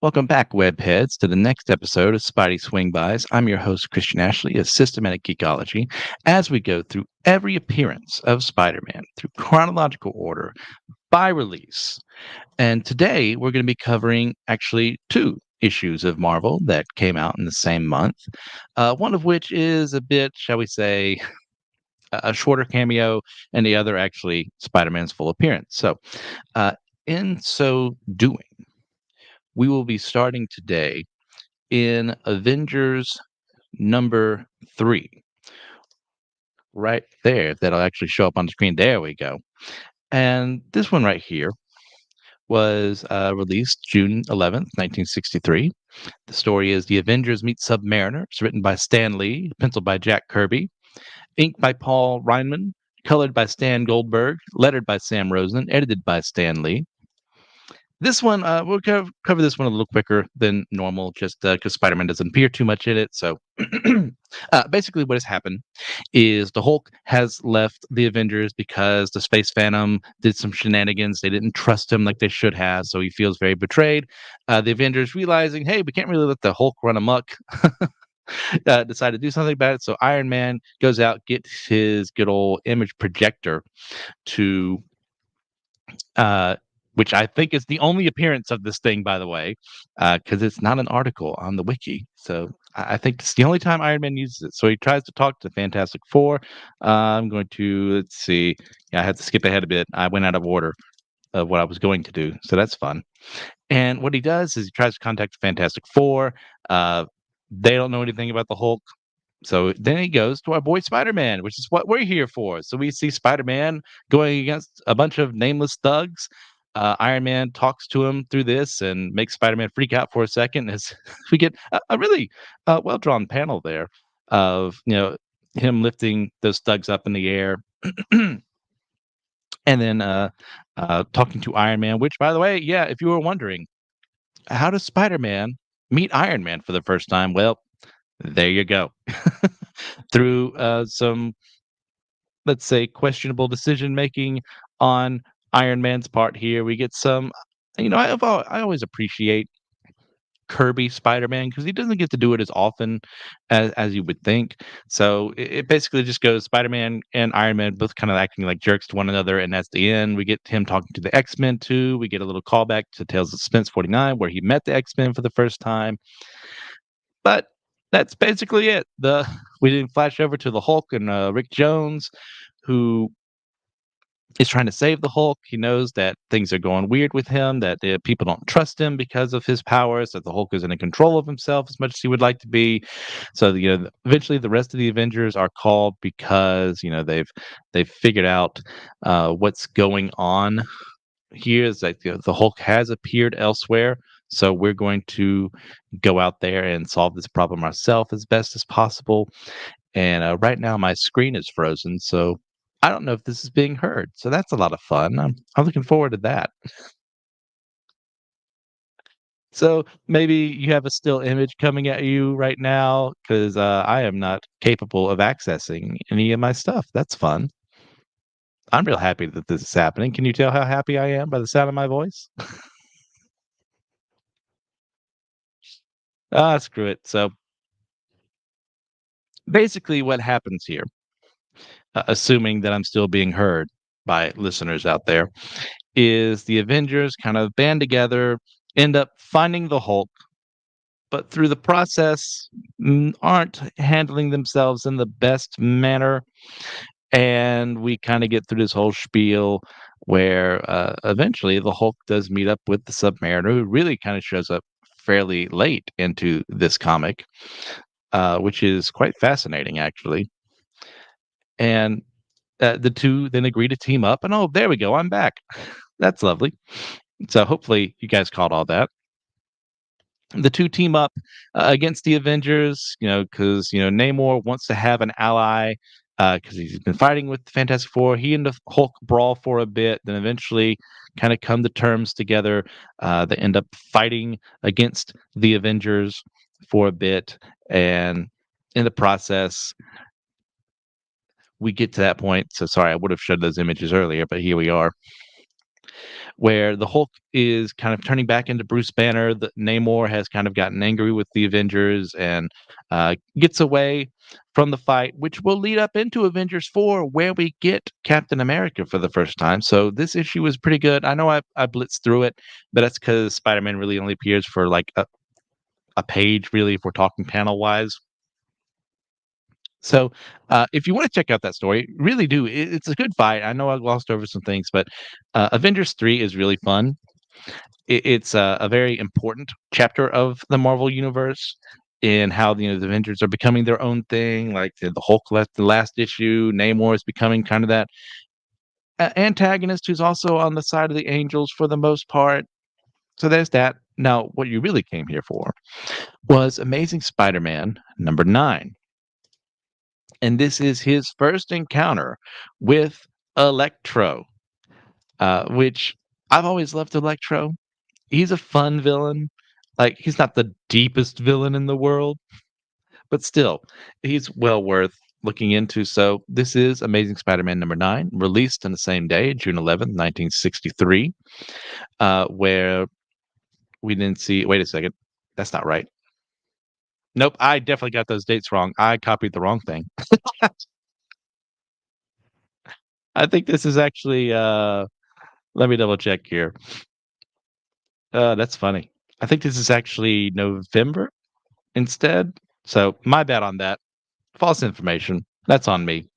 Welcome back, webheads, to the next episode of Spidey Swing-Bys. I'm your host, Christian Ashley of Systematic Geekology, as we go through every appearance of Spider-Man through chronological order by release. And today we're going to be covering actually two issues of Marvel that came out in the same month, one of which is a bit, shall we say, a shorter cameo, and the other actually Spider-Man's full appearance. So, uh, in so doing, we will be starting today in Avengers number 3. Right there, that'll actually show up on the screen. There we go. And this one right here was released June 11th, 1963. The story is The Avengers Meet Submariner. It's written by Stan Lee, penciled by Jack Kirby, inked by Paul Reinman, colored by Stan Goldberg, lettered by Sam Rosen, edited by Stan Lee. This one, we'll cover this one a little quicker than normal, just because Spider-Man doesn't appear too much in it. So, basically, what has happened is the Hulk has left the Avengers because the Space Phantom did some shenanigans. They didn't trust him like they should have, so he feels very betrayed. The Avengers realizing, hey, we can't really let the Hulk run amok. Decide to do something about it. So Iron Man goes out, gets his good old image projector to which I think is the only appearance of this thing, by the way, because it's not an article on the wiki. So I think it's the only time Iron Man uses it. So he tries to talk to Fantastic Four. I'm going to, let's see. Yeah, I had to skip ahead a bit. I went out of order of what I was going to do. So that's fun. And what he does is he tries to contact Fantastic Four. They don't know anything about the Hulk. So then he goes to our boy Spider-Man, which is what we're here for. So we see Spider-Man going against a bunch of nameless thugs. Iron Man talks to him through this and makes Spider-Man freak out for a second as we get a really well-drawn panel there of, him lifting those thugs up in the air. And then talking to Iron Man, which, by the way, yeah, if you were wondering, how does Spider-Man meet Iron Man for the first time? Well, there you go. Through some, let's say, questionable decision making on Iron Man's part here, we get some. I always appreciate Kirby Spider-Man because he doesn't get to do it as often as you would think. So it basically just goes Spider-Man and Iron Man both kind of acting like jerks to one another, and that's the end. We get him talking to the X-Men too. We get a little callback to Tales of Suspense 49 where he met the X-Men for the first time. But that's basically it. We didn't flash over to the Hulk and Rick Jones, who is trying to save the Hulk. He knows that things are going weird with him, that people don't trust him because of his powers, that the Hulk isn't in control of himself as much as he would like to be. So eventually the rest of the Avengers are called because they've figured out what's going on here. Is that the Hulk has appeared elsewhere. So we're going to go out there and solve this problem ourselves as best as possible. And right now my screen is frozen, so I don't know if this is being heard. So that's a lot of fun. I'm looking forward to that. So maybe you have a still image coming at you right now because I am not capable of accessing any of my stuff. That's fun. I'm real happy that this is happening. Can you tell how happy I am by the sound of my voice? Screw it. So basically, what happens here, assuming that I'm still being heard by listeners out there, is the Avengers kind of band together, end up finding the Hulk, but through the process aren't handling themselves in the best manner. And we kind of get through this whole spiel where eventually the Hulk does meet up with the Submariner, who really kind of shows up fairly late into this comic, which is quite fascinating, actually. And the two then agree to team up, and oh, there we go, I'm back. That's lovely. So hopefully you guys caught all that. The two team up against the Avengers, because Namor wants to have an ally because he's been fighting with the Fantastic Four. He and the Hulk brawl for a bit, then eventually kind of come to terms together. They end up fighting against the Avengers for a bit, and in the process, we get to that point. So sorry, I would have showed those images earlier, but here we are. where the Hulk is kind of turning back into Bruce Banner. The Namor has kind of gotten angry with the Avengers and gets away from the fight, which will lead up into Avengers 4, where we get Captain America for the first time. So this issue was pretty good. I know I blitzed through it, but that's because Spider Man really only appears for like a page, really, if we're talking panel wise. So, if you want to check out that story, really do. It's a good fight. I know I glossed over some things, but Avengers 3 is really fun. It's a very important chapter of the Marvel universe in how the Avengers are becoming their own thing. Like the Hulk left the last issue, Namor is becoming kind of that antagonist who's also on the side of the Angels for the most part. So there's that. Now, what you really came here for was Amazing Spider-Man #9, and this is his first encounter with Electro, which I've always loved Electro. He's a fun villain. Like, he's not the deepest villain in the world, but still, he's well worth looking into. So this is Amazing Spider-Man #9, released on the same day, June 11th, 1963, where we didn't see. Wait a second, that's not right. Nope, I definitely got those dates wrong. I copied the wrong thing. I think this is actually. Let me double check here. That's funny. I think this is actually November instead. So my bad on that. False information. That's on me.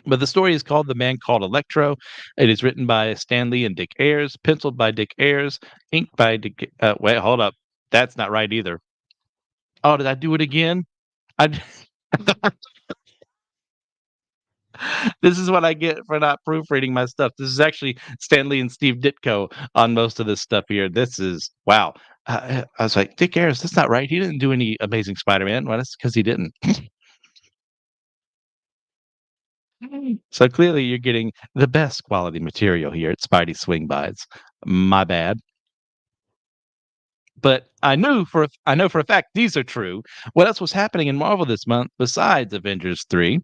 But the story is called The Man Called Electro. It is written by Stanley and Dick Ayers, penciled by Dick Ayers, inked by Dick. Wait, hold up. That's not right either. Oh, did I do it again? I. This is what I get for not proofreading my stuff. This is actually Stanley and Steve Ditko on most of this stuff here. This is wow. I was like, Dick Ayers, that's not right. He didn't do any Amazing Spider-Man. Well, that's because he didn't. So clearly, you're getting the best quality material here at Spidey Swing-Bys. My bad. But I know for a fact these are true. What else was happening in Marvel this month besides Avengers 3?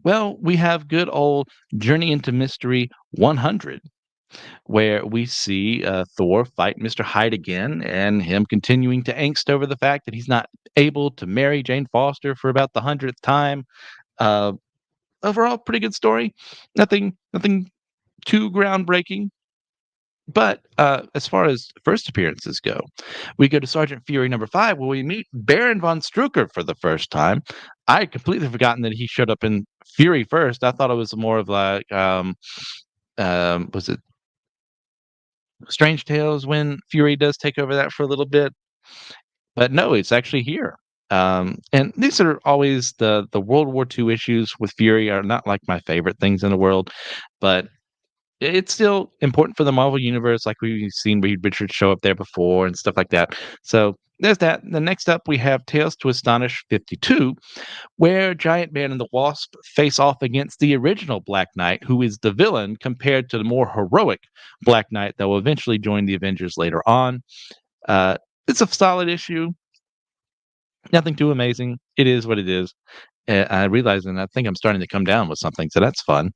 Well, we have good old Journey into Mystery 100, where we see Thor fight Mr. Hyde again, and him continuing to angst over the fact that he's not able to marry Jane Foster for about the 100th time. Uh, Overall, pretty good story. Nothing too groundbreaking. But as far as first appearances go, we go to Sergeant Fury #5, where we meet Baron von Strucker for the first time. I had completely forgotten that he showed up in Fury first. I thought it was more of like, was it Strange Tales when Fury does take over that for a little bit? But no, it's actually here. And these are always the World War II issues with Fury are not like my favorite things in the world, but it's still important for the Marvel Universe, like we've seen Reed Richards show up there before and stuff like that. So there's that. The next up, we have Tales to Astonish 52, where Giant Man and the Wasp face off against the original Black Knight, who is the villain compared to the more heroic Black Knight that will eventually join the Avengers later on. Uh, it's a solid issue. Nothing too amazing. It is what it is. I realize, and I think I'm starting to come down with something, so that's fun.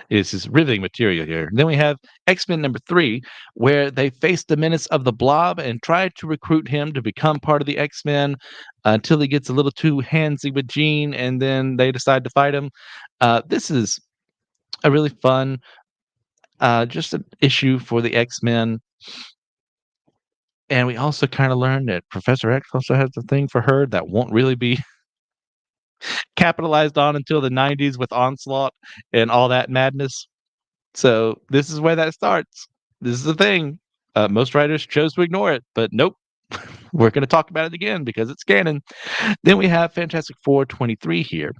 This is riveting material here. Then we have X-Men #3, where they face the menace of the Blob and try to recruit him to become part of the X-Men until he gets a little too handsy with Jean, and then they decide to fight him. This is a really fun, just an issue for the X-Men. And we also kind of learned that Professor X also has a thing for her that won't really be capitalized on until the 90s with Onslaught and all that madness. So this is where that starts. This is the thing. Most writers chose to ignore it, but nope. We're going to talk about it again because it's canon. Then we have Fantastic Four 23 here,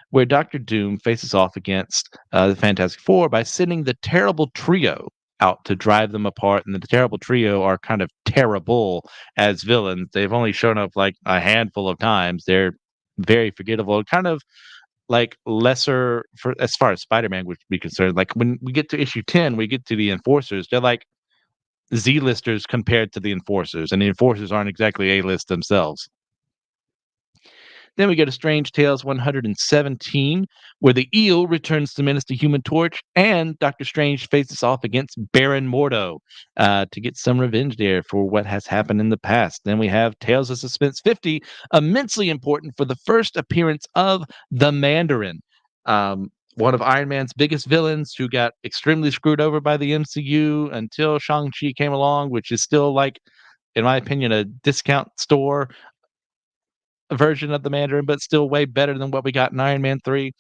where Doctor Doom faces off against the Fantastic Four by sending the Terrible Trio out to drive them apart. And the Terrible Trio are kind of terrible as villains. They've only shown up like a handful of times. They're very forgettable, kind of like lesser for as far as Spider-Man would be concerned. Like when we get to issue 10, we get to the Enforcers. They're like Z-listers compared to the Enforcers, and the Enforcers aren't exactly A-list themselves. Then we go to Strange Tales 117, where the eel returns to menace the Human Torch, and Doctor Strange faces off against Baron Mordo to get some revenge there for what has happened in the past. Then we have Tales of Suspense 50, immensely important for the first appearance of the Mandarin. One of Iron Man's biggest villains who got extremely screwed over by the MCU until Shang-Chi came along, which is still like, in my opinion, a discount store version of the Mandarin, but still way better than what we got in Iron Man 3.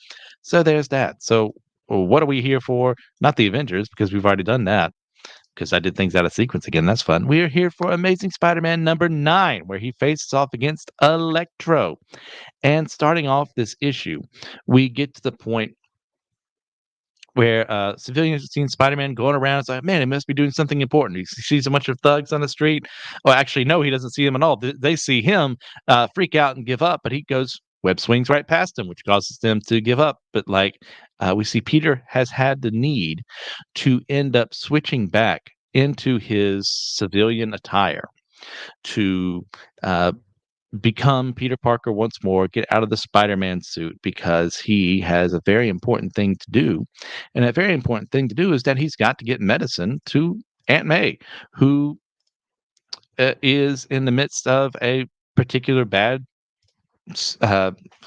So there's that. So what are we here for? Not the Avengers, because we've already done that. Because I did things out of sequence again. That's fun. We are here for Amazing Spider-Man number 9, where he faces off against Electro. And starting off this issue, we get to the point where civilians have seen Spider-Man going around. It's like, man, he must be doing something important. He sees a bunch of thugs on the street. Well, actually, no, he doesn't see them at all. They see him freak out and give up, but he goes web swings right past him, which causes them to give up. But like we see, Peter has had the need to end up switching back into his civilian attire to become Peter Parker once more, get out of the Spider-Man suit because he has a very important thing to do. And that very important thing to do is that he's got to get medicine to Aunt May, who is in the midst of a particular bad that's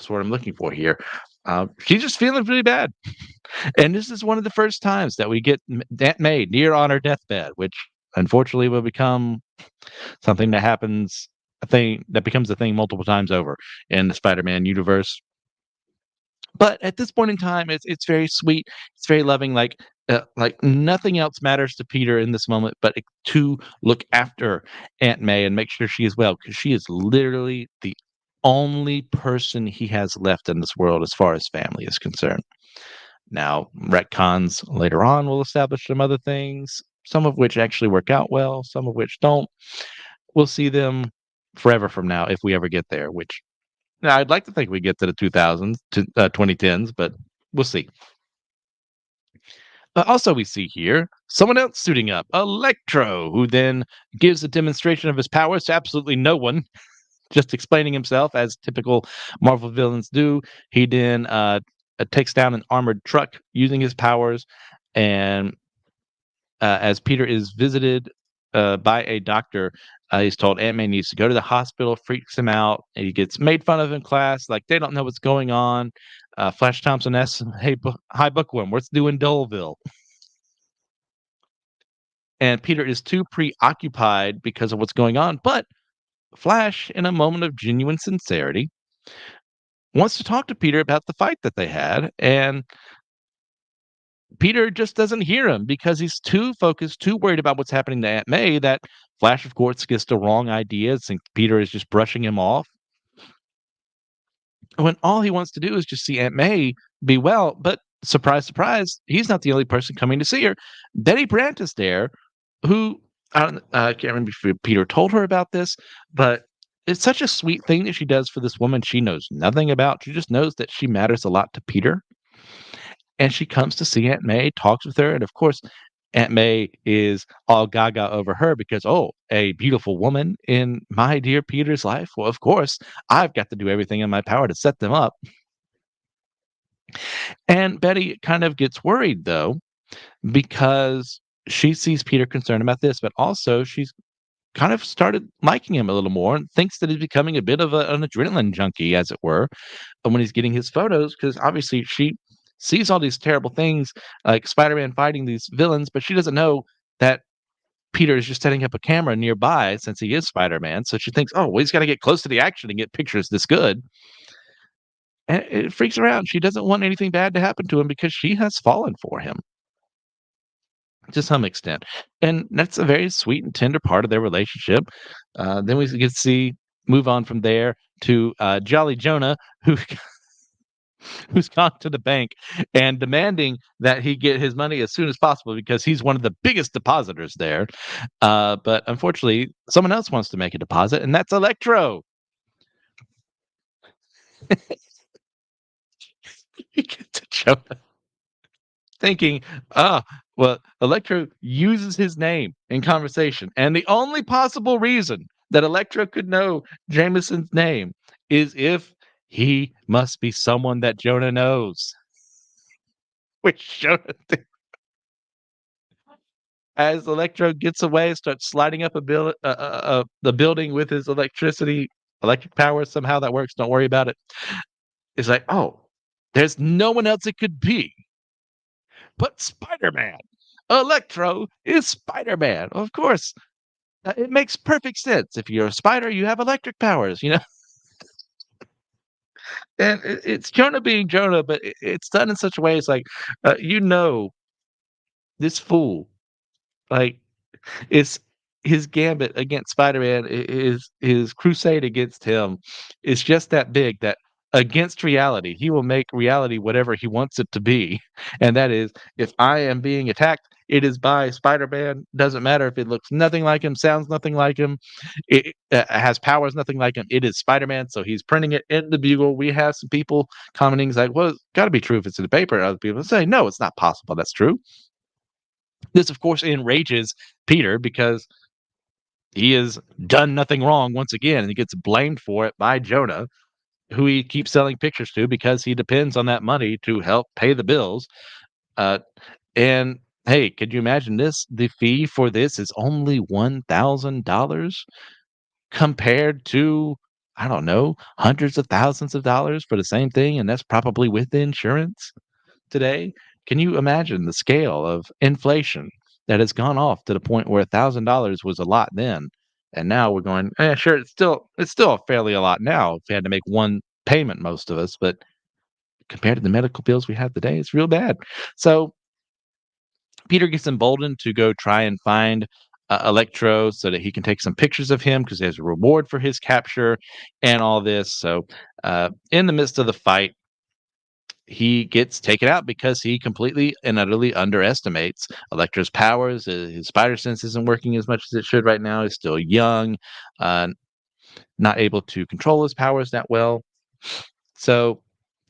what I'm looking for here. She's just feeling really bad. And this is one of the first times that we get Aunt May near on her deathbed, which unfortunately will become something that happens, a thing that becomes a thing multiple times over in the Spider-Man universe. But at this point in time, it's very sweet. It's very loving. Like nothing else matters to Peter in this moment, but to look after Aunt May and make sure she is well, because she is literally the only person he has left in this world as far as family is concerned. Now, retcons later on will establish some other things, some of which actually work out well, some of which don't. We'll see them forever from now if we ever get there, which now I'd like to think we get to the 2000s to 2010s, but we'll see. Also, we see here someone else suiting up, Electro, who then gives a demonstration of his powers to absolutely no one, just explaining himself as typical Marvel villains do. He then takes down an armored truck using his powers, and as Peter is visited by a doctor, he's told Aunt May needs to go to the hospital, freaks him out, and he gets made fun of in class, like they don't know what's going on. Flash Thompson asks him, "Hey, hi Bookworm, what's doing Doleville?" And Peter is too preoccupied because of what's going on, but Flash, in a moment of genuine sincerity, wants to talk to Peter about the fight that they had, and Peter just doesn't hear him because he's too focused, too worried about what's happening to Aunt May that Flash, of course, gets the wrong ideas and Peter is just brushing him off. When all he wants to do is just see Aunt May be well, but surprise, surprise, he's not the only person coming to see her. Betty Brant is there, who I can't remember if Peter told her about this, but it's such a sweet thing that she does for this woman she knows nothing about. She just knows that she matters a lot to Peter. And she comes to see Aunt May, talks with her, and of course, Aunt May is all gaga over her because, oh, a beautiful woman in my dear Peter's life. Well, of course, I've got to do everything in my power to set them up. And Betty kind of gets worried though, because she sees Peter concerned about this, but also she's kind of started liking him a little more and thinks that he's becoming a bit of an adrenaline junkie, as it were, when he's getting his photos, because obviously she sees all these terrible things like Spider-Man fighting these villains, but she doesn't know that Peter is just setting up a camera nearby since he is Spider-Man. So she thinks, oh, well, he's got to get close to the action and get pictures this good. And it freaks her out. She doesn't want anything bad to happen to him because she has fallen for him to some extent. And that's a very sweet and tender part of their relationship. Then we get to see move on from there to Jolly Jonah, who's gone to the bank and demanding that he get his money as soon as possible because he's one of the biggest depositors there. But unfortunately, someone else wants to make a deposit, and that's Electro. He gets to Jonah thinking, well, Electro uses his name in conversation. And the only possible reason that Electro could know Jameson's name is if He must be someone that Jonah knows. Which Jonah, as Electro gets away, starts sliding up the building with his electric power. Somehow that works. Don't worry about it. It's like, oh, there's no one else it could be but Spider-Man. Electro is Spider-Man. Of course, it makes perfect sense. If you're a spider, you have electric powers, And it's Jonah being Jonah, but it's done in such a way. It's like, this fool, like, it's his gambit against Spider-Man, is his crusade against him is just that big that against reality, he will make reality whatever he wants it to be. And that is, if I am being attacked, it is by Spider-Man. Doesn't matter if it looks nothing like him, sounds nothing like him, it has powers nothing like him. It is Spider-Man, so he's printing it in the Bugle. We have some people commenting, it's like, well, it's got to be true if it's in the paper. Other people say, no, it's not possible. That's true. This, of course, enrages Peter because he has done nothing wrong once again, and he gets blamed for it by Jonah, who he keeps selling pictures to because he depends on that money to help pay the bills. Uh, and hey, could you imagine this? The fee for this is only $1,000 compared to, I don't know, hundreds of thousands of dollars for the same thing, and that's probably with insurance today. Can you imagine the scale of inflation that has gone off to the point where $1,000 was a lot then, and now we're going, sure, it's still fairly a lot now if we had to make one payment, most of us, but compared to the medical bills we have today, it's real bad. So Peter gets emboldened to go try and find Electro so that he can take some pictures of him because there's a reward for his capture and all this. So in the midst of the fight, he gets taken out because he completely and utterly underestimates Electro's powers. His spider sense isn't working as much as it should right now. He's still young, uh, not able to control his powers that well. So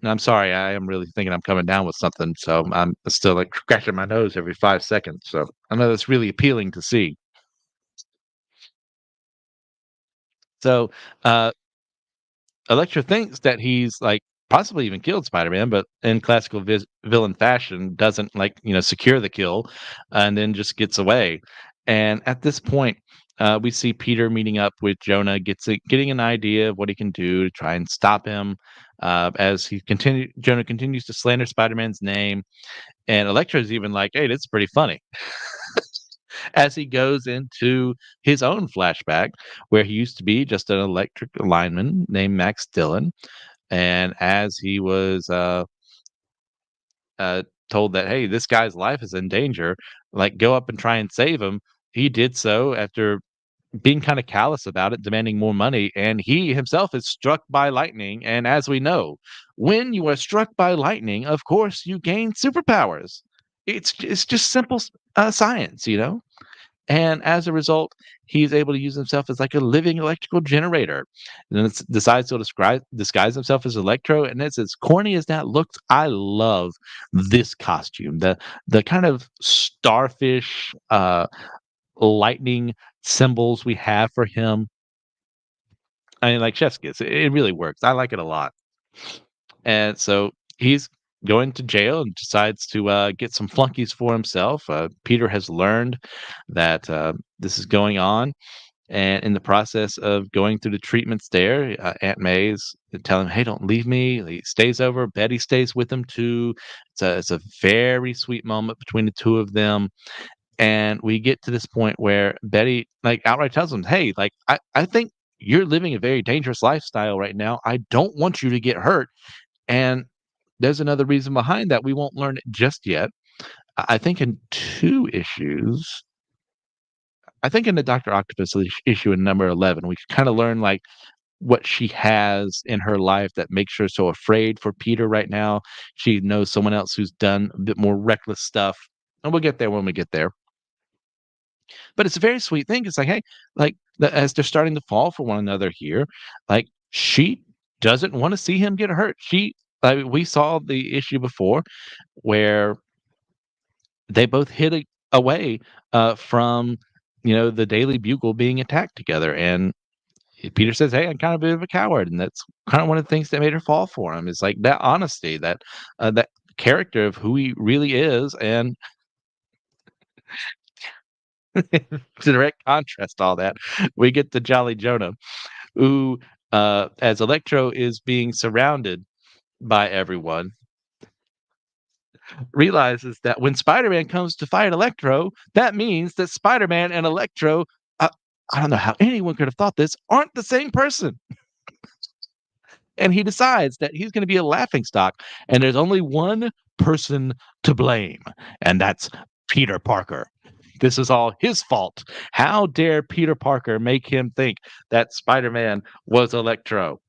I'm sorry, I am really thinking I'm coming down with something. So I'm still like scratching my nose every 5 seconds. So I know that's really appealing to see. So uh, Electra thinks that he's, like, possibly even killed Spider-Man, but in classical villain fashion, doesn't, like, secure the kill, and then just gets away. And at this point, we see Peter meeting up with Jonah, getting an idea of what he can do to try and stop him, as Jonah continues to slander Spider-Man's name, and Electra's even like, "Hey, that's pretty funny," as he goes into his own flashback, where he used to be just an electric lineman named Max Dillon, and as he was uh, told that, hey, this guy's life is in danger, like, go up and try and save him. He did so after being kind of callous about it, demanding more money, and he himself is struck by lightning. And as we know, when you are struck by lightning, of course you gain superpowers. It's just simple science. And as a result, he's able to use himself as like a living electrical generator. And then decides to disguise himself as Electro. And it's as corny as that looks. I love this costume. The kind of starfish lightning symbols we have for him. I mean, like chef's kiss. It really works. I like it a lot. And so he's going to jail and decides to get some flunkies for himself. Peter has learned that this is going on. And in the process of going through the treatments there, Aunt May's telling him, "Hey, don't leave me." He stays over. Betty stays with him too. It's a very sweet moment between the two of them. And we get to this point where Betty, like, outright tells him, "Hey, like, I think you're living a very dangerous lifestyle right now. I don't want you to get hurt." And there's another reason behind that. We won't learn it just yet. I think in two issues, I think in the Doctor Octopus issue in number 11, we kind of learn, like, what she has in her life that makes her so afraid for Peter right now. She knows someone else who's done a bit more reckless stuff. And we'll get there when we get there. But it's a very sweet thing. It's like, hey, like, as they're starting to fall for one another here, like, she doesn't want to see him get hurt. We saw the issue before where they both away from the Daily Bugle being attacked together, and Peter says, "Hey, I'm kind of a bit of a coward," and that's kind of one of the things that made her fall for him. Is like that honesty, that character of who he really is, and to direct contrast all that, we get the Jolly Jonah, who, as Electro is being surrounded by everyone, realizes that when Spider-Man comes to fight Electro, that means that Spider-Man and Electro, uh, I don't know how anyone could have thought this, aren't the same person. And he decides that he's going to be a laughingstock, and there's only one person to blame, and that's Peter Parker. This is all his fault. How dare Peter Parker make him think that Spider-Man was Electro?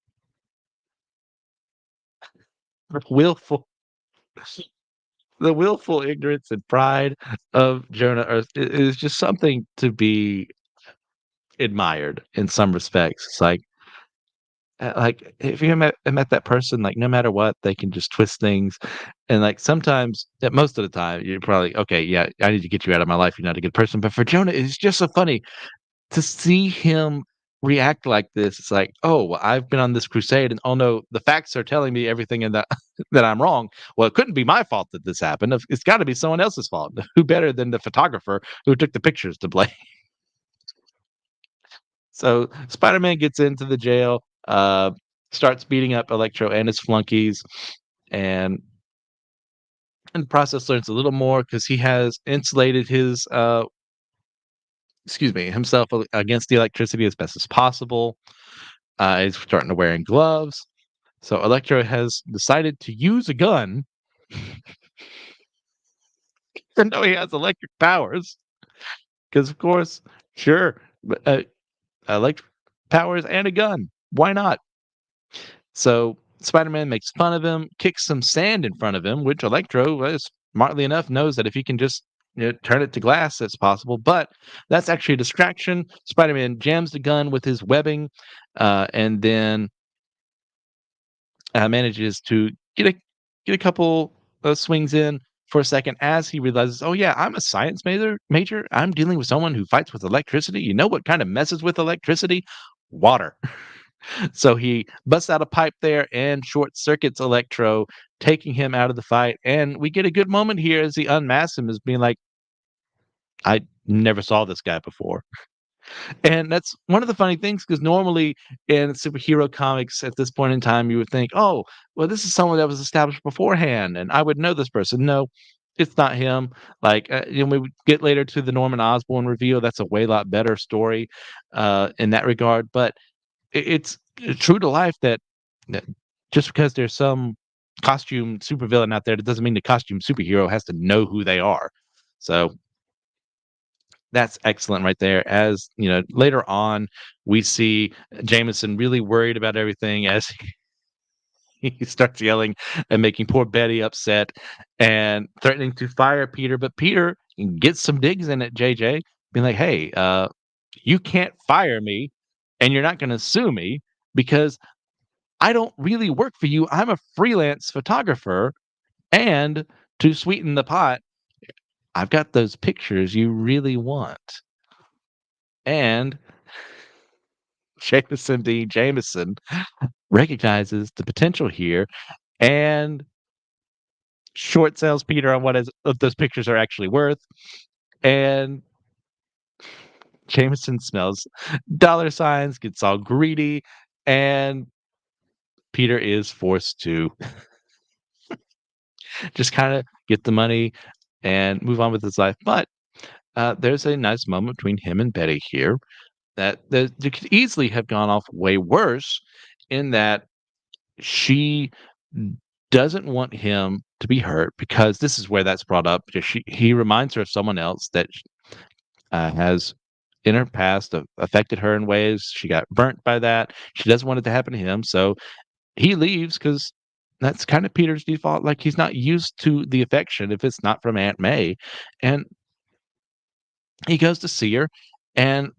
Willful, the willful ignorance and pride of Jonah is just something to be admired in some respects. It's like if you met that person, like no matter what, they can just twist things, and like sometimes, most of the time, you're probably okay. Yeah, I need to get you out of my life. You're not a good person. But for Jonah, it's just so funny to see him react like this. It's like, oh, well, I've been on this crusade, and oh no, the facts are telling me everything, and that that I'm wrong. Well, it couldn't be my fault that this happened. It's got to be someone else's fault. Who better than the photographer who took the pictures to blame? So Spider-Man gets into the jail, starts beating up Electro and his flunkies, and in the process learns a little more because he has insulated himself against the electricity as best as possible. He's starting to wearing gloves. So Electro has decided to use a gun, even though he has electric powers, because of course, sure, but, electric powers and a gun. Why not? So Spider-Man makes fun of him, kicks some sand in front of him, which Electro, smartly enough, knows that if he can just turn it to glass, that's possible. But that's actually a distraction. Spider-Man jams the gun with his webbing, and then manages to get a couple swings in for a second as he realizes, oh yeah, I'm a science major. I'm dealing with someone who fights with electricity. You know what kind of messes with electricity? Water. So he busts out a pipe there and short circuits Electro, taking him out of the fight. And we get a good moment here as he unmasks him as being like, I never saw this guy before. And that's one of the funny things because normally in superhero comics at this point in time, you would think, oh, well, this is someone that was established beforehand and I would know this person. No, it's not him. Like, we would get later to the Norman Osborn reveal. That's a way lot better story in that regard. But it's true to life that just because there's some costume supervillain out there, that doesn't mean the costume superhero has to know who they are. So that's excellent right there. As later on, we see Jameson really worried about everything as he starts yelling and making poor Betty upset and threatening to fire Peter. But Peter gets some digs in at JJ, being like, "Hey, you can't fire me, and you're not going to sue me because I don't really work for you. I'm a freelance photographer, and to sweeten the pot, I've got those pictures you really want." And Jameson D. Jameson recognizes the potential here and short sells Peter on what of those pictures are actually worth. And Jameson smells dollar signs, gets all greedy, and Peter is forced to just kind of get the money and move on with his life. But there's a nice moment between him and Betty here that could easily have gone off way worse in that she doesn't want him to be hurt because this is where that's brought up because he reminds her of someone else that has in her past affected her in ways. She got burnt by that. She doesn't want it to happen to him, so he leaves because that's kind of Peter's default. Like he's not used to the affection if it's not from Aunt May, and he goes to see her, and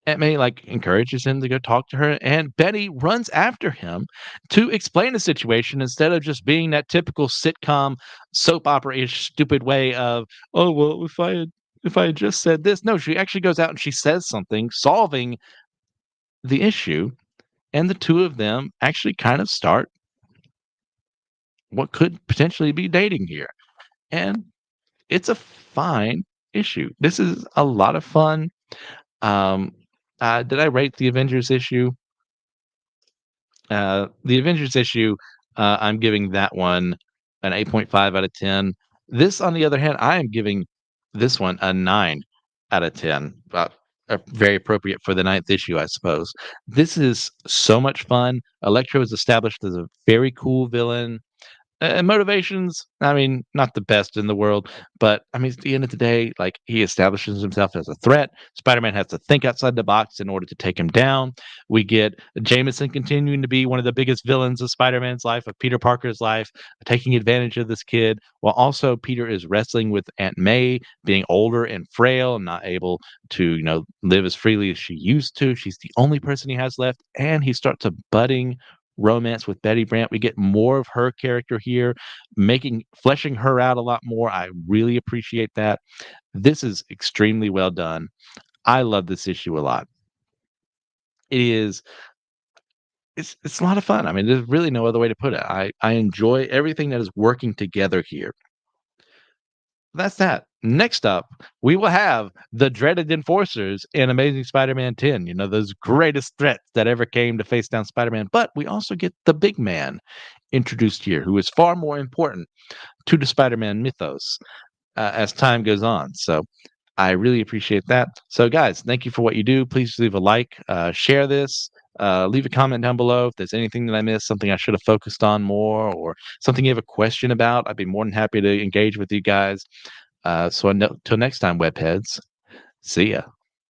Aunt May, like, encourages him to go talk to her, and Betty runs after him to explain the situation instead of just being that typical sitcom, soap opera-ish stupid way of, "Oh, well, if I had, just said this." No, she actually goes out and she says something, solving the issue, and the two of them actually kind of start what could potentially be dating here. And it's a fine issue. This is a lot of fun. Um, did I rate the Avengers issue? The Avengers issue, I'm giving that one an 8.5 out of 10. This, on the other hand, I am giving this one a 9 out of 10. Very appropriate for the ninth issue, I suppose. This is so much fun. Electro is established as a very cool villain. And motivations, I mean, not the best in the world, but I mean, at the end of the day, like he establishes himself as a threat. Spider-Man has to think outside the box in order to take him down. We get Jameson continuing to be one of the biggest villains of Spider-Man's life, of Peter Parker's life, taking advantage of this kid, while also Peter is wrestling with Aunt May, being older and frail and not able to, live as freely as she used to. She's the only person he has left, and he starts a budding romance with Betty Brant. We get more of her character here, fleshing her out a lot more. I really appreciate that. This is extremely well done. I love this issue a lot. It is it's a lot of fun. I mean, there's really no other way to put it. I enjoy everything that is working together here. That's that. Next up, we will have the dreaded enforcers in Amazing Spider-Man 10. Those greatest threats that ever came to face down Spider-Man. But we also get the big man introduced here, who is far more important to the Spider-Man mythos as time goes on. So I really appreciate that. So, guys, thank you for what you do. Please leave a like, share this. Leave a comment down below if there's anything that I missed, something I should have focused on more, or something you have a question about. I'd be more than happy to engage with you guys. So until next time, webheads, see ya.